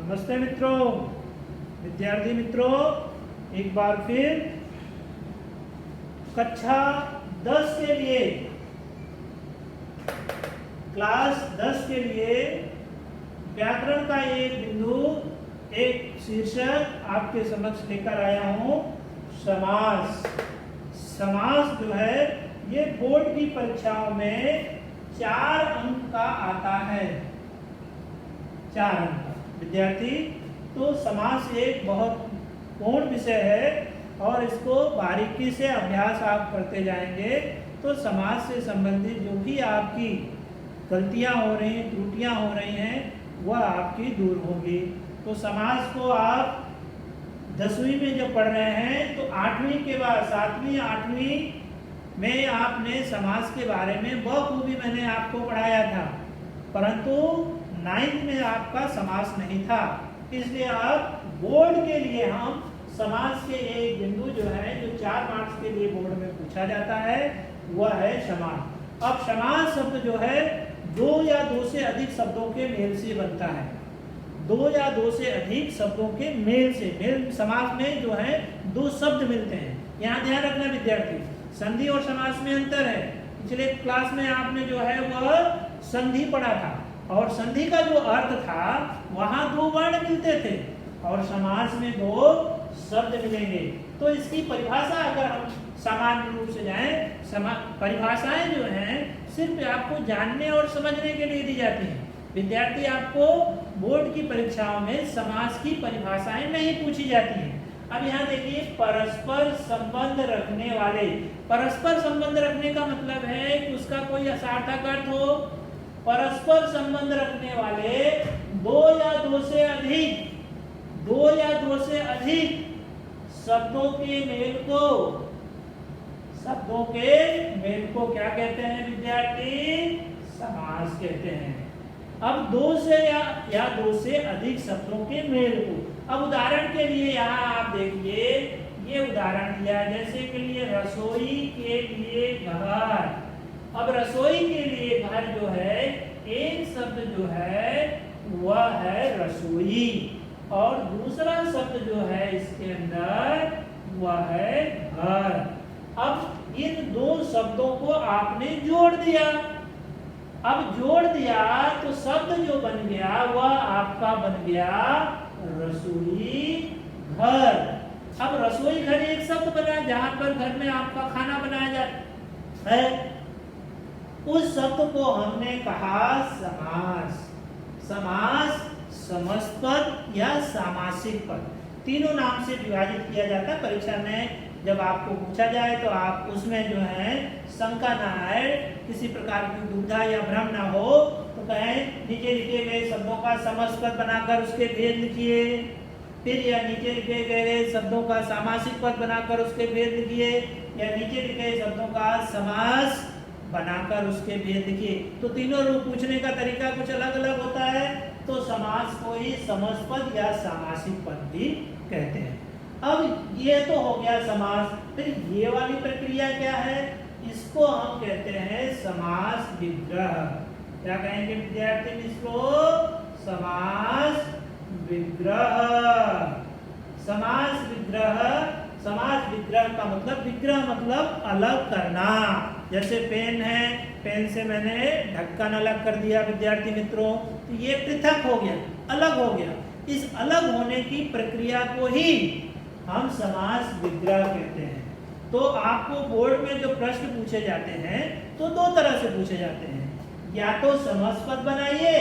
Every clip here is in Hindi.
नमस्ते मित्रों, विद्यार्थी मित्रों, एक बार फिर कक्षा 10 के लिए, क्लास 10 के लिए व्याकरण का एक बिंदु, एक शीर्षक आपके समक्ष लेकर आया हूं। समास। समास जो है ये बोर्ड की परीक्षाओं में 4 अंक का आता है। 4 अंक का विद्यार्थी, तो समास एक बहुत पूर्ण विषय है और इसको बारीकी से अभ्यास आप करते जाएंगे तो समास से संबंधित जो भी आपकी गलतियां हो रही हैं, त्रुटियां हो रही हैं, वह आपकी दूर होगी। तो समास को आप 10वीं में जब पढ़ रहे हैं तो 8वीं के बाद 7वीं 8वीं में आपने समास के बारे में बखूबी मैंने आपको पढ़ाया था, परंतु 9th में आपका समास नहीं था। इसलिए आप बोर्ड के लिए हम समास के एक बिंदु जो है, जो 4 मार्क्स के लिए बोर्ड में पूछा जाता है, वह है समास। अब समास शब्द जो है 2 या 2 से अधिक शब्दों के मेल से बनता है। 2 या 2 से अधिक शब्दों के मेल से, मेल समास में जो है 2 शब्द मिलते हैं। यहाँ ध्यान रखना विद्यार्थी, संधि और समास में अंतर है। पिछले क्लास में आपने जो है वह संधि पढ़ा था और संधि का जो अर्थ था वहां 2 वर्ण मिलते थे और समास में 2 शब्द मिलेंगे। तो इसकी परिभाषा अगर हम सामान्य रूप से जाएं, परिभाषाएं जो हैं सिर्फ आपको जानने और समझने के लिए दी जाती हैं। विद्यार्थी, आपको बोर्ड की परीक्षाओं में समास की परिभाषाएं नहीं पूछी जाती हैं। अब यहाँ देखिए, परस्पर संबंध रखने वाले। परस्पर संबंध रखने का मतलब है कि उसका कोई सार्थक अर्थ हो। परस्पर संबंध रखने वाले 2 या 2 से अधिक, 2 या 2 से अधिक शब्दों के मेल को, शब्दों के मेल को क्या कहते हैं विद्यार्थी? समास कहते हैं। अब 2 से या 2 से अधिक शब्दों के मेल को, अब उदाहरण के लिए यहाँ आप देखिए, ये उदाहरण दिया है, जैसे के लिए रसोई के लिए घर। अब रसोई के लिए घर जो है, एक शब्द जो है वह है रसोई और दूसरा शब्द जो है इसके अंदर वह है घर। अब इन 2 शब्दों को आपने जोड़ दिया। अब जोड़ दिया तो शब्द जो बन गया वह आपका बन गया रसोई घर। अब रसोई घर एक शब्द बना जहां पर घर में आपका खाना बनाया जाता है, उस शब्द को हमने कहा समास। समास समासपद या सामासिक पद, तीनों नाम से विभाजित किया जाता है। परीक्षा में जब आपको पूछा जाए तो आप उसमें जो है शंका ना आए, किसी प्रकार की दुविधा या भ्रम ना हो, तो कहें नीचे लिखे गए शब्दों का समासपद बनाकर उसके भेद लिखिए। फिर या नीचे लिखे गए शब्दों का सामासिक पद बनाकर उसके भेद लिखिए, या नीचे लिखे शब्दों का समास बनाकर उसके भेद लिखिए। तो तीनों रूप पूछने का तरीका कुछ अलग अलग होता है। तो समास को ही समासपद या सामासिक पद भी कहते हैं। अब ये तो हो गया समास। फिर ये वाली प्रक्रिया क्या है? इसको हम कहते हैं समास विग्रह। क्या कहेंगे विद्यार्थी इसको? समास विग्रह। समास विग्रह। समास विग्रह का मतलब, विग्रह मतलब अलग करना। जैसे पेन है, पेन से मैंने ढक्कन अलग कर दिया विद्यार्थी मित्रों, तो ये पृथक हो गया, अलग हो गया। इस अलग होने की प्रक्रिया को ही हम समास विग्रह कहते हैं। तो आपको बोर्ड में जो प्रश्न पूछे जाते हैं तो 2 तरह से पूछे जाते हैं। या तो समासपद बनाइए,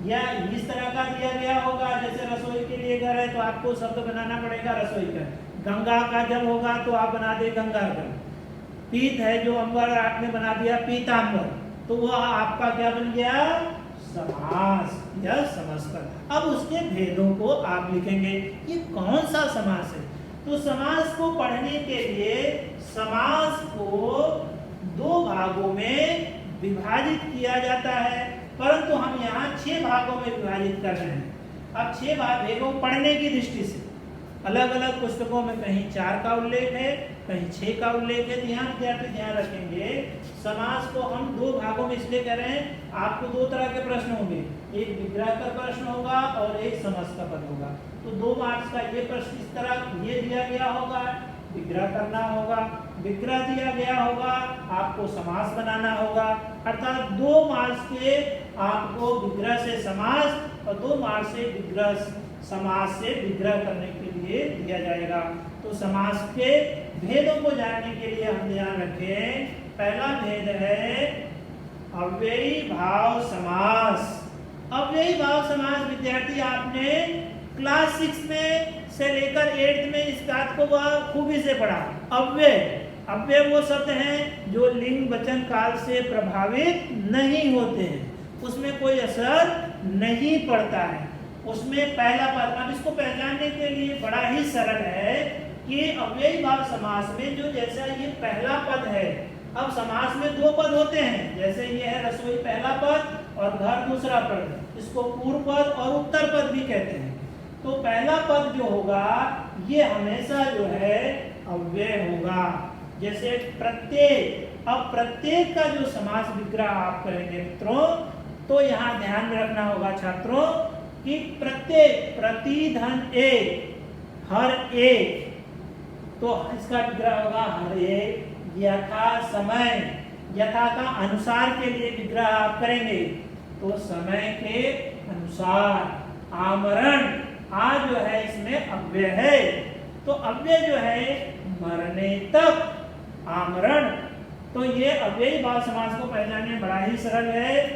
या इस तरह का दिया गया होगा, जैसे रसोई के लिए घर है तो आपको शब्द बनाना पड़ेगा रसोई का। गंगा का जल होगा तो आप बना दे गंगा का। पीत है जो अंबर, आपने बना दिया पीतांबर, तो वह आपका क्या बन गया? समास या समासपद। अब उसके भेदों को आप लिखेंगे, ये कौन सा समास है। तो समास को पढ़ने के लिए समास को 2 भागों में विभाजित किया जाता है, परंतु हम यहाँ 6 भागों में विभाजित कर रहे हैं। अब 6 भागों पढ़ने की दृष्टि से, अलग अलग पुस्तकों में कहीं 4 का उल्लेख है, कहीं 6 का उल्लेख है। ध्यान विद्यार्थी ध्यान रखेंगे, समास को हम 2 भागों में इसलिए कह रहे हैं, आपको 2 तरह के प्रश्न होंगे, एक विग्रह का प्रश्न होगा और एक समास का पद होगा। तो 2 मार्क्स का ये प्रश्न इस तरह ये दिया गया होगा, विग्रह करना होगा, विग्रह दिया गया होगा, आपको समास बनाना होगा। अर्थात 2 मार्क्स के आपको विग्रह से समास और 2 मार्क्स से विग्रह समास से विग्रह करने के लिए दिया जाएगा। तो समास के भेदों को जानने के लिए हम ध्यान रखें, पहला भेद है अव्ययी भाव समास। अव्ययी भाव समास विद्यार्थी आपने क्लास 6 में से लेकर 8th में इस बात को खूबी से पढ़ा। अव्यय वो शब्द हैं जो लिंग वचन काल से प्रभावित नहीं होते हैं, उसमें कोई असर नहीं पड़ता है, उसमें पहला पद। अब इसको पहचानने के लिए बड़ा ही सरल है कि अव्ययी भाव समास में जो जैसा ये पहला पद है, अब समास में 2 पद होते हैं, जैसे ये है रसोई पहला पद और घर दूसरा पद, इसको पूर्व पद और उत्तर पद भी कहते हैं। तो पहला पद जो होगा ये हमेशा जो है अव्यय होगा। जैसे प्रत्येक, अब प्रत्येक का जो समास विग्रह आप करेंगे मित्रों, तो यहाँ ध्यान में रखना होगा छात्रों कि प्रत्येक, प्रति धन एक, हर एक, तो इसका विग्रह होगा हर एक। यथा समय, यथा का अनुसार के लिए विग्रह आप करेंगे तो समय के अनुसार। आमरण, आ जो है इसमें अव्यय है, तो अव्यय जो है मरने तक, आमरण। तो ये अव्ययी भाव समास को पहचानने बड़ा ही सरल है।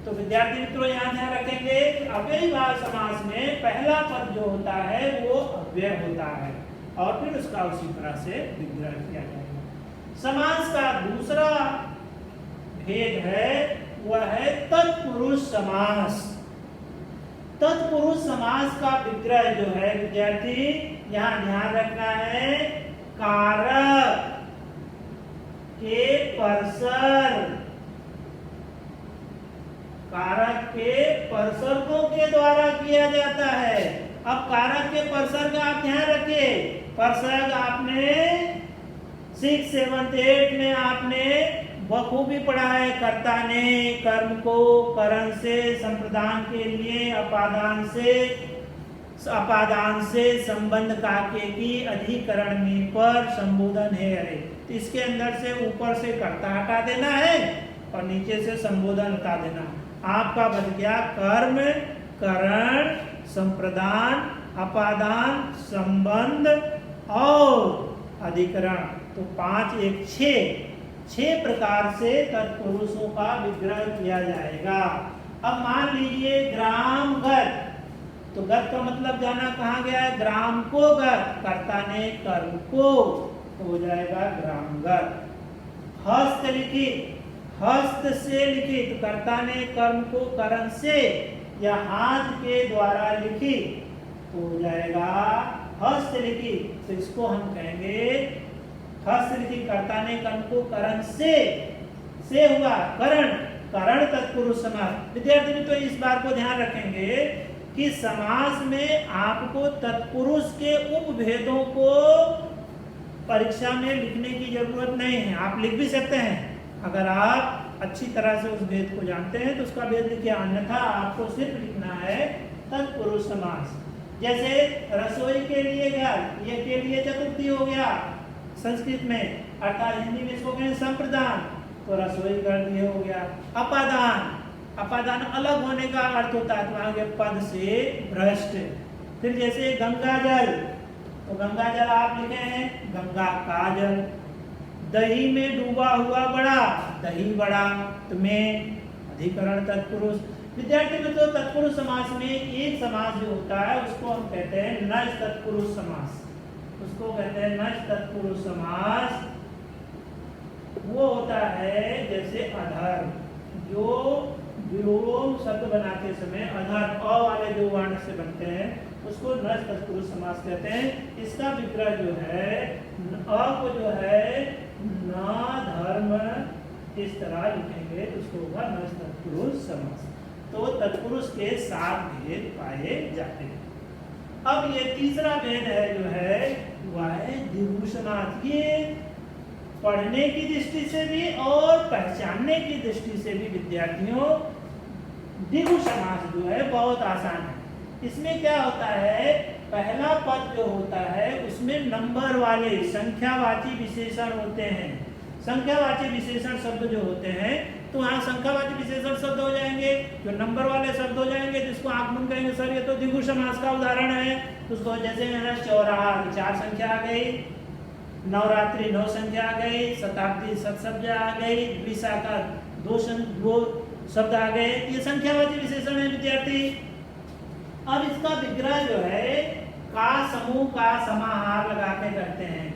तो विद्यार्थी मित्रों यहाँ ध्यान रखेंगे कि अव्ययी भाव समास में पहला पद जो होता है वो अव्यय होता है और फिर उसका उसी तरह से विग्रह किया जाएगा। समास का दूसरा भेद है वह है तत्पुरुष समास। तत्पुरुष समास का विग्रह जो है विद्यार्थी यहाँ ध्यान रखना है, कारक के परसर, कारक के परसर्गों के द्वारा किया जाता है। अब कारक के परसर्ग आप ध्यान रखिए, परसर्ग आपने 6, 7, 8 में आपने बखूबी पढ़ा है। कर्ता ने कर्म को करण से, संप्रदान के लिए अपादान से संबंध काके की अधिकरण में पर संबोधन है। अरे तो इसके अंदर से ऊपर से कर्ता हटा देना है और नीचे से संबोधन हटा देना। आपका बच गया कर्म, करण, संप्रदान, अपादान, संबंध और अधिकरण। तो 5, 1, 6 प्रकार से तत्पुरुषों का विग्रह किया जाएगा। अब मान लीजिए ग्राम गत, तो गत का मतलब जाना कहाँ गया है, ग्राम को गत, कर्ता ने कर्म को, तो हो जाएगा ग्रामगत। हस्त लिखित, हस्त से लिखित, कर्ता ने कर्म को करण से या हाथ के द्वारा लिखित, तो हो जाएगा हस्तलिखित। तो इसको हम कहेंगे हस्तलिखित, कर्ता ने कर्म को करण से हुआ करण, करण तत्पुरुष समास। विद्यार्थी मित्रों तो इस बात को ध्यान रखेंगे कि समास में आपको तत्पुरुष के उपभेदों को परीक्षा में लिखने की जरूरत नहीं है। आप लिख भी सकते हैं अगर आप अच्छी तरह से उस भेद को जानते हैं तो उसका भेद लिखिए, अन्यथा आपको सिर्फ लिखना है तत्पुरुष समास। जैसे रसोई के लिए घर, ये के लिए चतुर्थी हो गया संस्कृत में, अर्थात हिंदी में इसको कहें संप्रदान, तो रसोई घर ये हो गया। अपादान, अपादान अलग होने का अर्थ होता है, तो आगे पद से भ्रष्ट। फिर जैसे गंगा जल, तो गंगा जल आप लिखे हैं गंगा का जल। दही में डूबा हुआ बड़ा, दही बड़ा, तुम्हें अधिकरण तत्पुरुष। विद्यार्थी में तो तत्पुरुष समास में एक समास जो होता है उसको हम कहते हैं नज तत्पुरुष समास, उसको कहते हैं नज तत्पुरुष समास। वो होता है जैसे अधर, जो विलोम शब्द बनाते समय अधर अ वाले जो वर्ण से बनते हैं उसको नज तत्पुरुष समास कहते हैं। इसका विग्रह जो है अ को जो है न धर्म इस तरह लिखेंगे तो उसको होगा नज तत्पुरुष समास। तो तत्पुरुष के 7 भेद पाए जाते हैं। अब ये तीसरा भेद है जो है वह है द्विगु समास। ये पढ़ने की दृष्टि से भी और पहचानने की दृष्टि से भी विद्यार्थियों द्विगु समास जो है बहुत आसान है। इसमें क्या होता है, पहला पद जो होता है उसमें नंबर वाले संख्यावाची विशेषण होते हैं। संख्यावाची विशेषण शब्द जो होते हैं तो यहाँ संख्यावाची विशेषण शब्द हो जाएंगे, जो नंबर वाले शब्द हो जाएंगे, जिसको आप मन कहेंगे सर ये तो द्विगु समास का उदाहरण है। उसको जैसे है चौराहा 4 संख्या आ गई, नवरात्रि 9 संख्या आ गई, शताब्दी 7 शब्द आ गई, विशाखा 2 शब्द आ गए। ये संख्यावाची विशेषण है विद्यार्थी। अब इसका विग्रह जो है का समूह का समाहार लगा के करते हैं।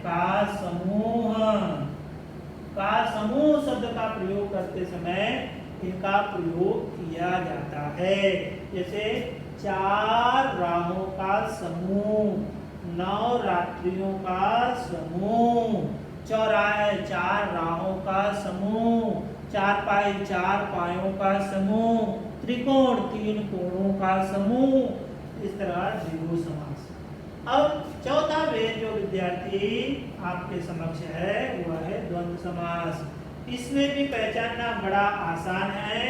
का समूह शब्द का प्रयोग करते समय इनका प्रयोग किया जाता है। जैसे 4 राहों का समूह, 9 रात्रियों का समूह, चौराहे 4 राहों का समूह, 4 पाई 4 पायों का समूह, त्रिकोण 3 कोणों का समूह। इस तरह द्विगु समास। अब चौथा भेद जो विद्यार्थी आपके समक्ष है वह है द्वंद्व समास। इसमें भी पहचानना बड़ा आसान है।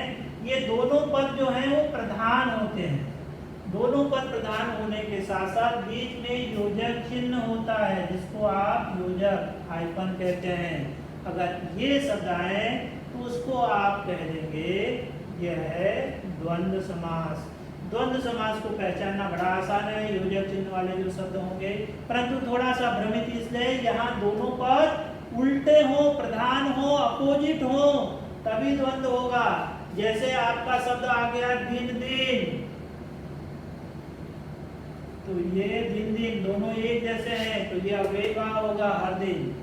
ये दोनों पद जो हैं वो प्रधान होते हैं। दोनों पद प्रधान होने के साथ साथ बीच में योजक चिन्ह होता है, जिसको आप योजक हाइफन कहते हैं। अगर ये शब्द आए तो उसको आप कह देंगे यह है द्वंद्व समास। द्वंद्व समास को पहचानना बड़ा आसान है, योजक चिन्ह वाले जो शब्द होंगे, परंतु थोड़ा सा भ्रमित इसलिए यहाँ दोनों पद उल्टे हो, प्रधान हो, अपोजिट हो, तभी द्वंद्व होगा। जैसे आपका शब्द आ गया दिन दिन, तो ये दिन दिन दोनों एक जैसे हैं, तो ये अव्ययी भाव होगा हर दिन।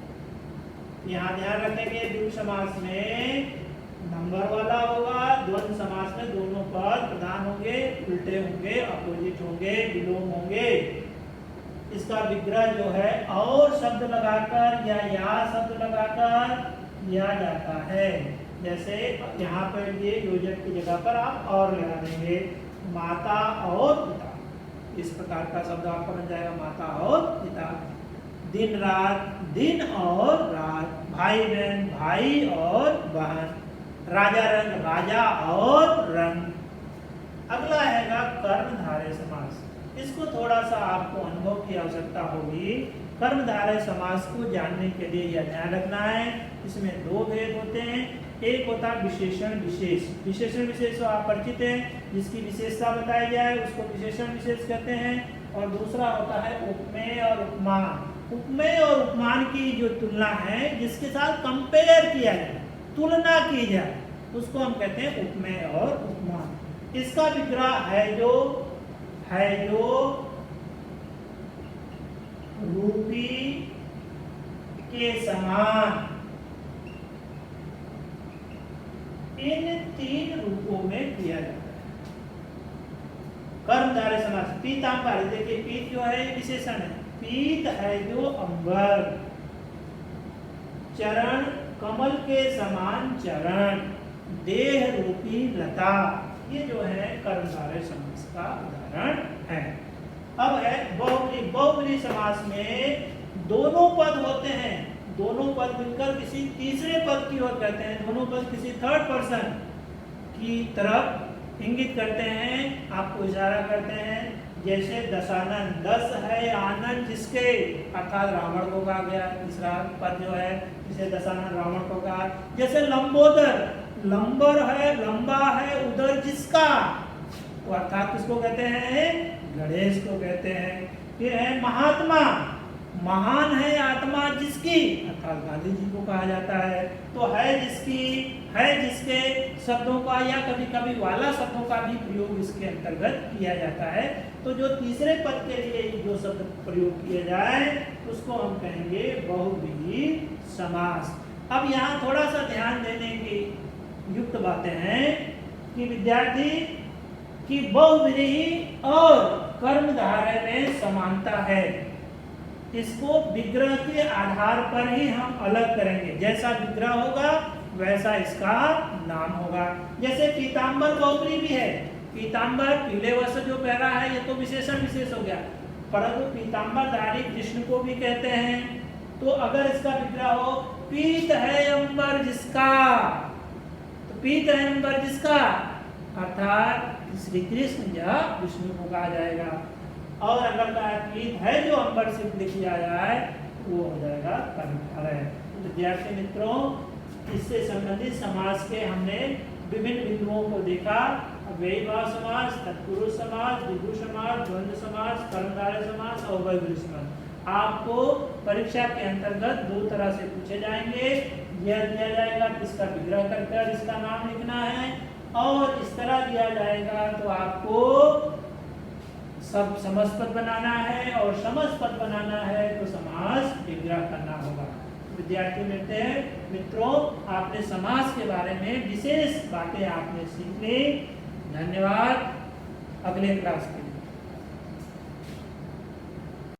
यहाँ ध्यान रखेंगे द्विगु समास में नंबर वाला होगा, द्वंद्व समास में दोनों पद प्रधान होंगे, उल्टे होंगे, अपोजिट होंगे, विलोम होंगे। इसका विग्रह जो है और शब्द लगाकर या शब्द लगाकर किया जाता है। जैसे यहाँ पर ये योजक की जगह पर आप और लगा देंगे, माता और पिता। इस प्रकार का शब्द आपका बन जाएगा माता और पिता। दिन रात, दिन और रात, भाई बहन, भाई और बहन, राजा रंग, राजा और रंग। अगला है कर्मधारय समास। इसको थोड़ा सा आपको अनुभव की आवश्यकता होगी। कर्मधारय समास को जानने के लिए यह ध्यान रखना है, इसमें 2 भेद होते हैं। एक होता है विशेषण विशेष। विशेषण विशेष आप परिचित हैं, जिसकी विशेषता बताई जाए उसको विशेषण विशेष कहते हैं। और दूसरा होता है उपमेय और उपमान। उपमेय और उपमान की जो तुलना है, जिसके साथ कंपेयर किया जाए, तुलना की जाए, उसको हम कहते हैं उपमेय और उपमान। इसका विग्रह है जो रूपी के समान। इन 3 रूपों में किया जाता है। कर्मधारय समास। पीतांबर, देखिए पीत जो है विशेषण है, पीत है जो अंबर, चरण कमल के समान चरण, देह रूपी लता। ये जो है कर्मधारय समास का उदाहरण है। अब है बहुव्रीहि। बहुव्रीहि समास में दोनों पद होते हैं, दोनों पद मिलकर किसी तीसरे पद की ओर कहते हैं, दोनों पद किसी थर्ड पर्सन की तरफ इंगित करते हैं, आपको इशारा करते हैं। जैसे दशानन, 10 है आनंद जिसके, अर्थात रावण को कहा गया। तीसरा पद जो है जिसे दशानन रावण को कहा। जैसे लंबोदर, लंबर है, लंबा है उदर जिसका, तो अर्थात किसको कहते हैं, गणेश को कहते हैं। फिर है महात्मा, महान है आत्मा जिसकी, अर्थात गांधी जी को कहा जाता है। तो है जिसकी, है जिसके शब्दों का या कभी कभी वाला शब्दों का भी प्रयोग इसके अंतर्गत किया जाता है। तो जो तीसरे पद के लिए जो शब्द प्रयोग किए जाए उसको हम कहेंगे बहुव्रीहि समास। अब यहाँ थोड़ा सा ध्यान देने की युक्त बातें हैं कि विद्यार्थी की बहुव्रीहि और कर्मधारय में समानता है। इसको विग्रह के आधार पर ही हम अलग करेंगे। जैसा विग्रह होगा वैसा इसका नाम होगा। जैसे पीतांबर बहुव्रीहि भी है। पीतांबर पीले वस्त्र जो पहना है, ये तो विशेषण विशेष हो गया। परंतु पीतांबरधारी कृष्ण को भी कहते हैं। तो अगर इसका विग्रह हो पीत है अंबर जिसका, तो पीत है अंबर जिसका अर्थात श्री कृष्ण या विष्णु को कहा जाएगा। और अगर का पीत है जो अंबर से लिख लिया जाए वो हो जाएगा कर्मधारय। विद्यार्थी मित्रों, इससे संबंधित समास के हमने विभिन्न बिंदुओं को देखा। अव्ययीभाव समास, तत्पुरुष समास, द्विगु समास, द्वंद्व समास, कर्मधारय समास और बहुव्रीहि समास आपको परीक्षा के अंतर्गत दो तरह से पूछे जाएंगे। यह दिया जाएगा किसका विग्रह कर इसका नाम लिखना है, और इस तरह दिया जाएगा तो आपको सब समासपद बनाना है, और समासपद बनाना है तो समास विग्रह करना होगा। विद्यार्थी मित्रों, आपने समास के बारे में विशेष बातें आपने सीख ली। धन्यवाद। अगले क्लास के